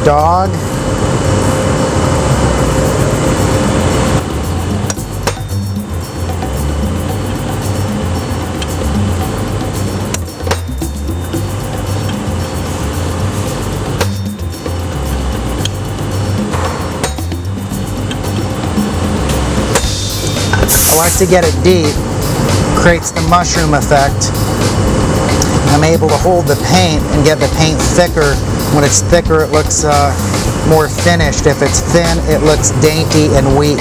dog. I like to get it deep, creates the mushroom effect. I'm able to hold the paint and get the paint thicker. When it's thicker, it looks more finished. If it's thin, it looks dainty and weak.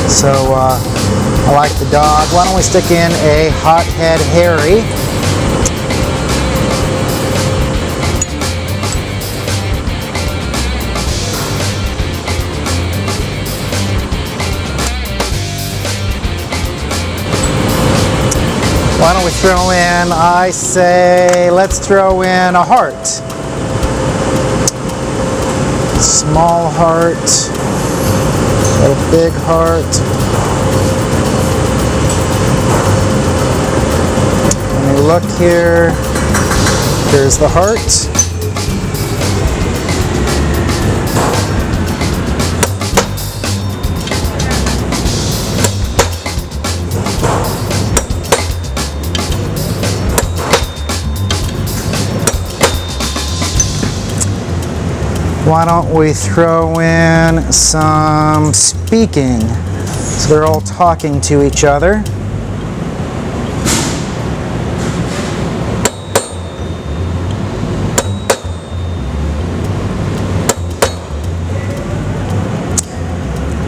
So I like the dog. Why don't we stick in a Hothead Harry? Why don't we throw in, I say, let's throw in a heart. Small heart, a big heart. Let me look here. Here's the heart. Why don't we throw in some speaking? So they're all talking to each other.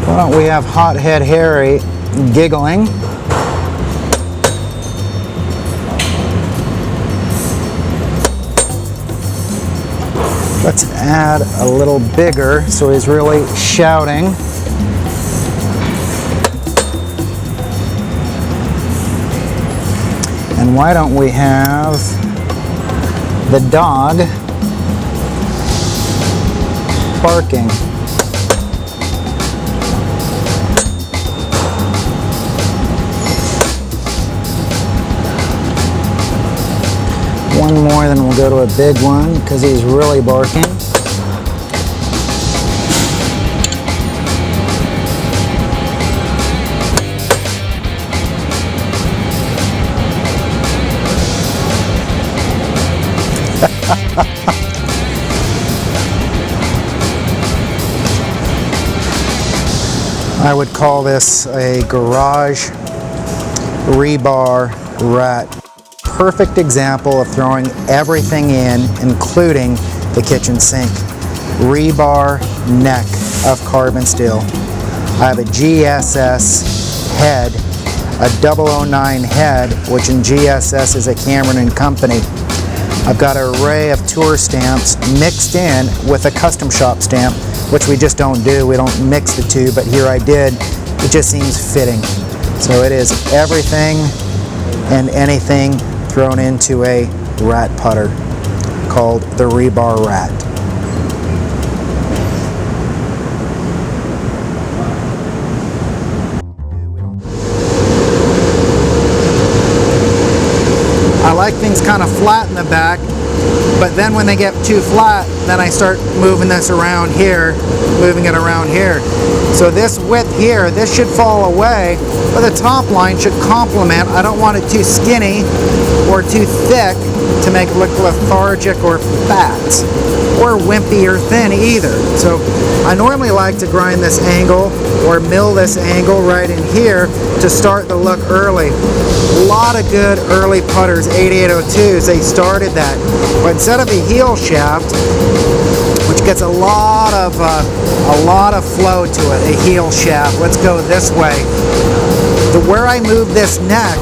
Why don't we have Hothead Harry giggling? Let's add a little bigger so he's really shouting. And why don't we have the dog barking? One more, then we'll go to a big one because he's really barking. I would call this a garage rebar rat. Perfect example of throwing everything in, including the kitchen sink. Rebar neck of carbon steel. I have a GSS head, a 009 head, which in GSS is a Cameron and Company. I've got an array of tour stamps mixed in with a custom shop stamp, which we just don't do. We don't mix the two, but here I did. It just seems fitting. So it is everything and anything thrown into a rat putter called the Rebar Rat. I like things kind of flat in the back, but then when they get too flat, then I start moving this around here, moving it around here. So this width here, this should fall away, but the top line should complement. I don't want it too skinny or too thick to make it look lethargic or fat, or wimpy or thin either. So I normally like to grind this angle or mill this angle right in here to start the look early. A lot of good early putters, 8802s, they started that. But instead of a heel shaft, which gets a lot of flow to it, a heel shaft, let's go this way. Where I move this neck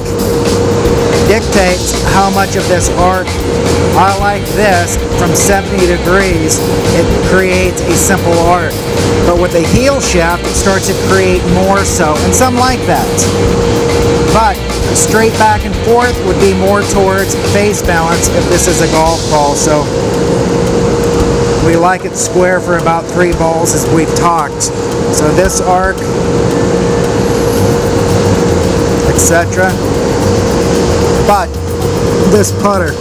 dictates how much of this arc. I like this from 70 degrees. It creates a simple arc. But with a heel shaft, it starts to create more so, and some like that. But straight back and forth would be more towards face balance if this is a golf ball. So we like it square for about 3 balls as we've talked. So this arc, etc. But this putter,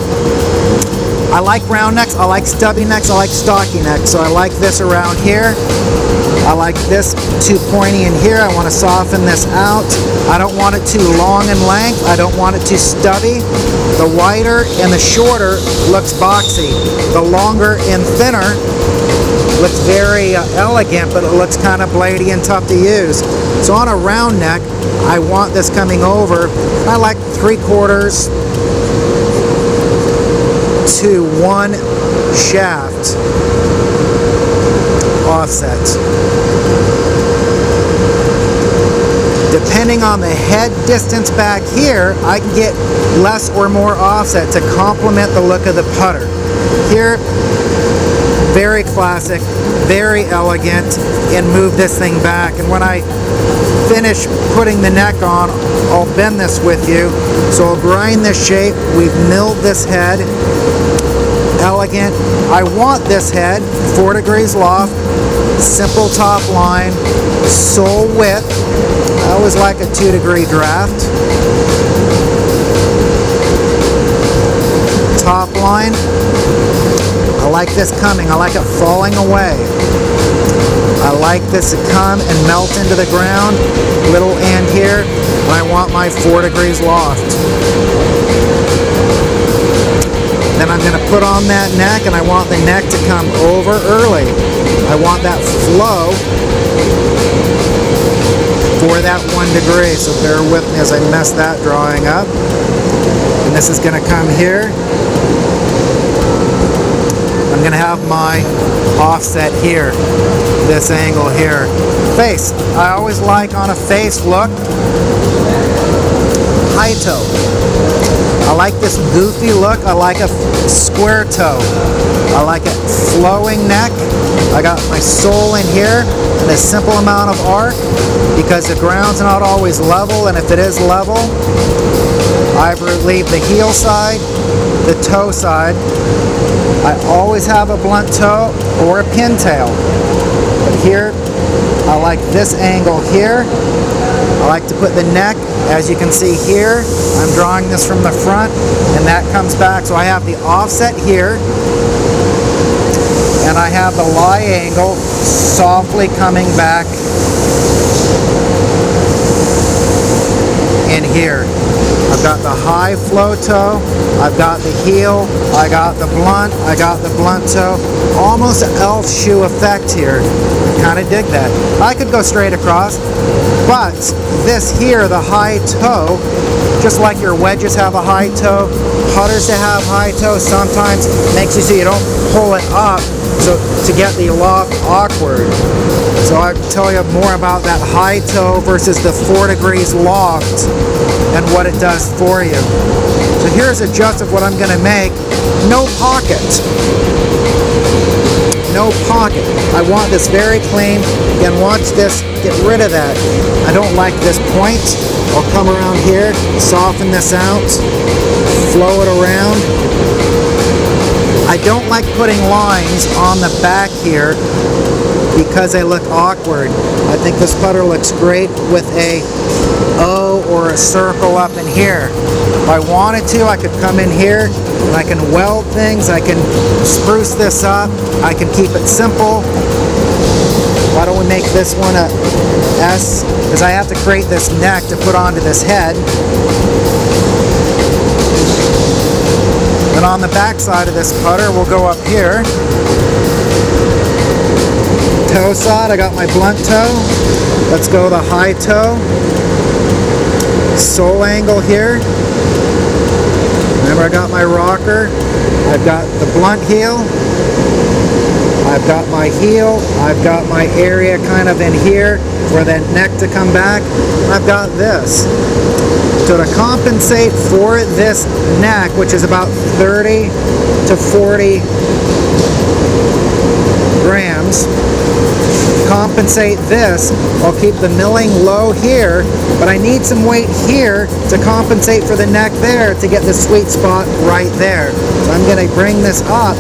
I like round necks, I like stubby necks, I like stocky necks. So I like this around here. I like this too pointy in here. I want to soften this out. I don't want it too long in length. I don't want it too stubby. The wider and the shorter looks boxy. The longer and thinner looks very elegant, but it looks kind of bladey and tough to use. So on a round neck, I want this coming over. I like 3/4 to 1 shaft offset. Depending on the head distance back here, I can get less or more offset to complement the look of the putter. Here, very classic, very elegant, and move this thing back. And when I finish putting the neck on, I'll bend this with you. So I'll grind this shape. We've milled this head. Elegant. I want this head 4 degrees loft, simple top line, sole width. I always like a 2-degree draft. Top line. I like this coming. I like it falling away. I like this to come and melt into the ground. Little end here. And I want my 4 degrees loft. Then I'm going to put on that neck, and I want the neck to come over early. I want that flow for that 1 degree. So bear with me as I mess that drawing up. And this is going to come here. I'm going to have my offset here, this angle here. Face. I always like on a face look, high toe. I like this goofy look. I like a square toe. I like a flowing neck. I got my sole in here and a simple amount of arc because the ground's not always level, and if it is level, I leave the heel side, the toe side. I always have a blunt toe or a pintail. But here, I like this angle here. I like to put the neck, as you can see here, I'm drawing this from the front, and that comes back. So I have the offset here, and I have the lie angle softly coming back in here. I've got the high flow toe, I've got the heel, I got the blunt toe. Almost an elf shoe effect here. I kind of dig that. I could go straight across, but this here, the high toe, just like your wedges have a high toe, putters to have high toe sometimes makes you so you don't pull it up so to get the loft awkward. So I'll tell you more about that high toe versus the 4 degrees loft and what it does for you. So here's a just of what I'm going to make. No pocket. No pocket. I want this very clean. Again, watch this. Get rid of that. I don't like this point. I'll come around here, soften this out, flow it around. I don't like putting lines on the back here because they look awkward. I think this putter looks great with a O or a circle up in here. If I wanted to, I could come in here and I can weld things, I can spruce this up, I can keep it simple. Why don't we make this one a S? Because I have to create this neck to put onto this head. Then on the back side of this putter, we'll go up here. Toe side, I got my blunt toe. Let's go the high toe. Sole angle here. Remember, I got my rocker. I've got the blunt heel. I've got my heel. I've got my area kind of in here for that neck to come back. I've got this. So to compensate for this neck, which is about 30 to 40 grams, compensate this, I'll keep the milling low here, but I need some weight here to compensate for the neck there to get the sweet spot right there. So I'm going to bring this up,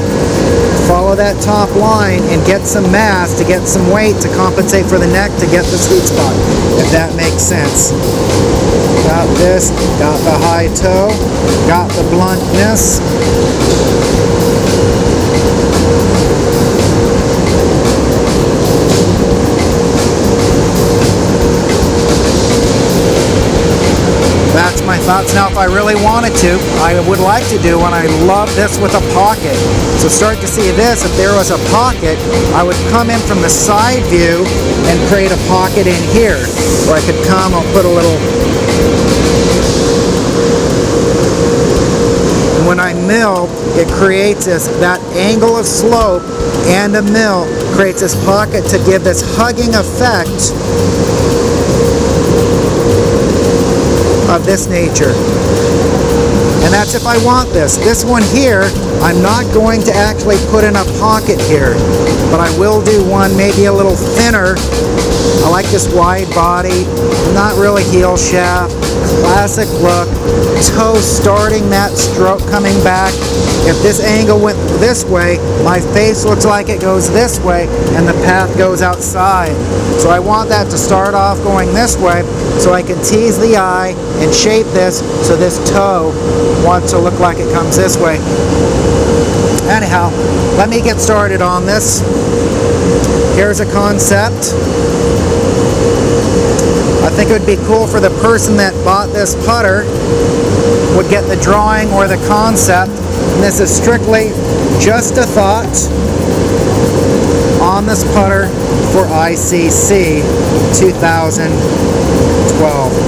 follow that top line, and get some mass to get some weight to compensate for the neck to get the sweet spot, if that makes sense. Got this, got the high toe, got the bluntness. That's now if I really wanted to, I would like to do when I love this with a pocket. So start to see this, if there was a pocket, I would come in from the side view and create a pocket in here. Or I could come, I'll put a little, when I mill, it creates that angle of slope, and a mill creates this pocket to give this hugging effect of this nature. And that's if I want this. This one here, I'm not going to actually put in a pocket here, but I will do one maybe a little thinner. I like this wide body, not really heel shaft, classic look, toe starting that stroke coming back. If this angle went this way, my face looks like it goes this way and the path goes outside. So I want that to start off going this way so I can tease the eye and shape this so this toe wants to look like it comes this way. Anyhow, let me get started on this. Here's a concept. I think it would be cool for the person that bought this putter would get the drawing or the concept. And this is strictly just a thought on this putter for ICC 2012.